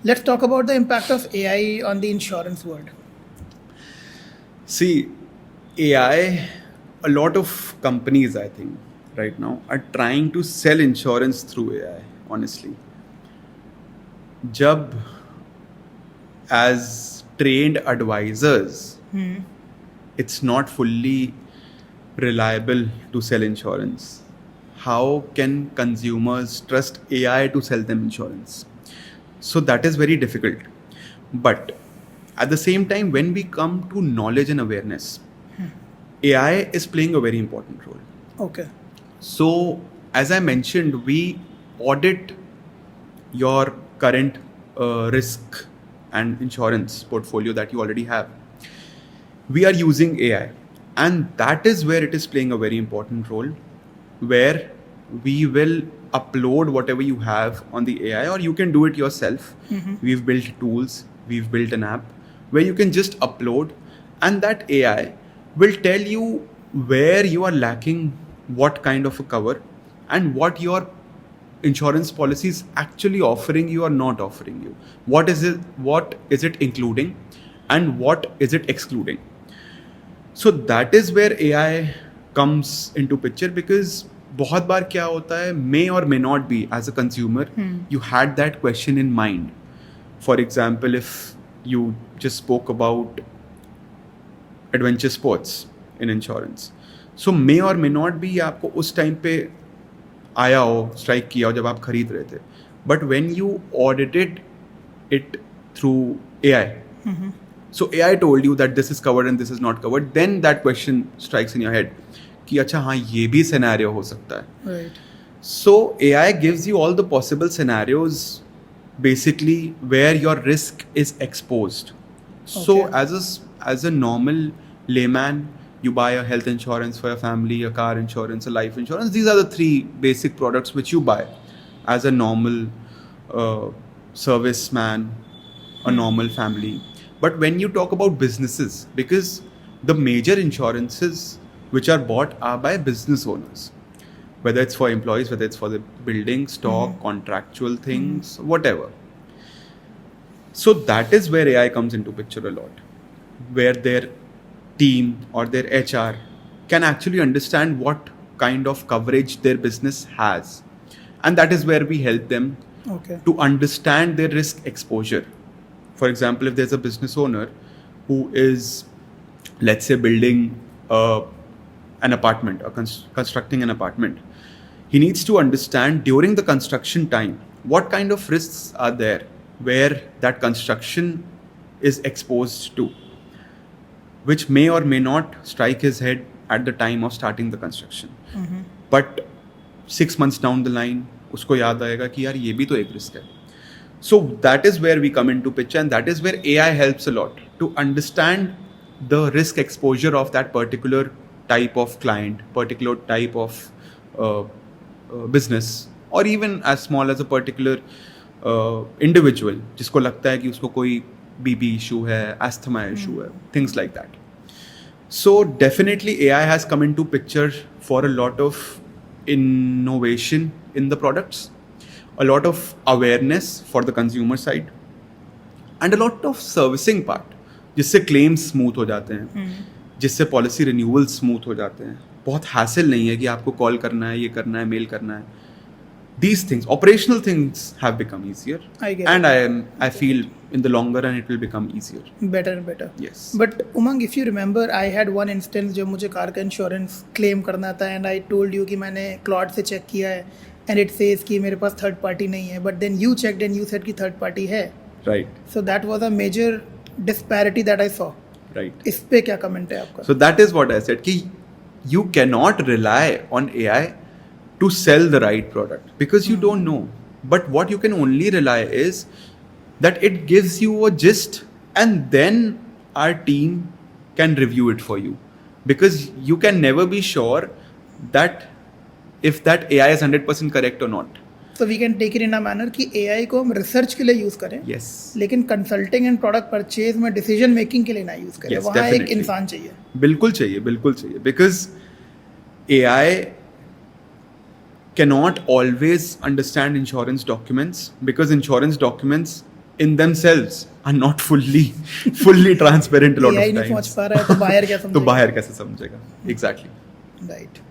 Let's talk about the impact of AI on the insurance world. See, AI, a lot of companies, I think, right now are trying to sell insurance through AI, honestly. Jab, as trained advisors, it's not fully reliable to sell insurance. How can consumers trust AI to sell them insurance? So that is very difficult. But at the same time, when we come to knowledge and awareness, AI is playing a very important role. Okay. So, as I mentioned, we audit your current risk and insurance portfolio that you already have. We are using AI, and that is where it is playing a very important role, where we will upload whatever you have on the AI, or you can do it yourself. We've built tools, we've built an app where you can just upload, and that AI will tell you where you are lacking what kind of a cover and what your insurance policy is actually offering you or not offering you. What is it including, and what is it excluding? So that is where AI comes into picture, because बहुत बार क्या होता है, may or may not be, as a consumer, you had that question in mind. For example, if you just spoke about adventure sports in insurance, so may or may not be आपको उस time पे आया हो, strike किया हो जब आप खरीद रहे थे. But when you audited it through AI, so AI told you that this is covered and this is not covered, then that question strikes in your head कि अच्छा हाँ ये भी scenario हो सकता है. Right. So AI gives you all the possible scenarios, basically where your risk is exposed. So Okay. as a normal layman, you buy a health insurance for your family, a car insurance, a life insurance. These are the three basic products which you buy as a normal serviceman, a normal family. But when you talk about businesses, because the major insurances which are bought are by business owners, whether it's for employees, whether it's for the building, stock, contractual things, whatever. So that is where AI comes into picture a lot, where their team or their HR can actually understand what kind of coverage their business has. And that is where we help them Okay. to understand their risk exposure. For example, if there's a business owner who is, let's say, building an apartment or constructing an apartment, he needs to understand during the construction time what kind of risks are there where that construction is exposed to, which may or may not strike his head at the time of starting the construction. But 6 months down the line, उसको याद आएगा कि यार ये भी तो एक risk है. So that is where we come into picture, and that is where AI helps a lot to understand the risk exposure of that particular type of client, particular type of business, or even as small as a particular individual जिसको लगता है कि उसको कोई BP issue है, asthma issue है, things like that. So definitely AI has come into picture for a lot of innovation in the products, a lot of awareness for the consumer side, and a lot of servicing part, जिससे claims smooth हो जाते हैं, जिससे policy renewal smooth हो जाते हैं. बहुत hassle नहीं है कि आपको call करना है, ये करना है, mail करना है. These things, operational things, have become easier. I get And it. I feel in the long run it will become easier. Better and better. Yes. But Umang, if you remember, I had one instance जब मुझे car का insurance claim करना था, and I told you कि मैंने Claude से check किया है and it says कि मेरे पास थर्ड पार्टी नहीं है, but then you checked and you said कि थर्ड पार्टी है. Right. So that was a major disparity that I saw. Right. इस पे क्या कमेंट है आपका? So that is what I said, कि you cannot rely on AI to sell the right product, because you don't know. But what you can only rely is that it gives you a gist, and then our team can review it for you, because you can never be sure that if that AI is 100% correct or not. So we can take it in a manner कि AI को हम research के लिए use करें, Yes. लेकिन consulting and product purchase में decision making के लिए ना यूज़ करें. Yes, वहाँ एक definitely. इंसान चाहिए. बिल्कुल चाहिए, because AI cannot always understand insurance documents, because insurance documents in themselves are not fully transparent a lot AI of नहीं पहुंच times. पा रहा है तो buyer क्या तो समझेगा? buyer कैसे समझेगा? Exactly. Right.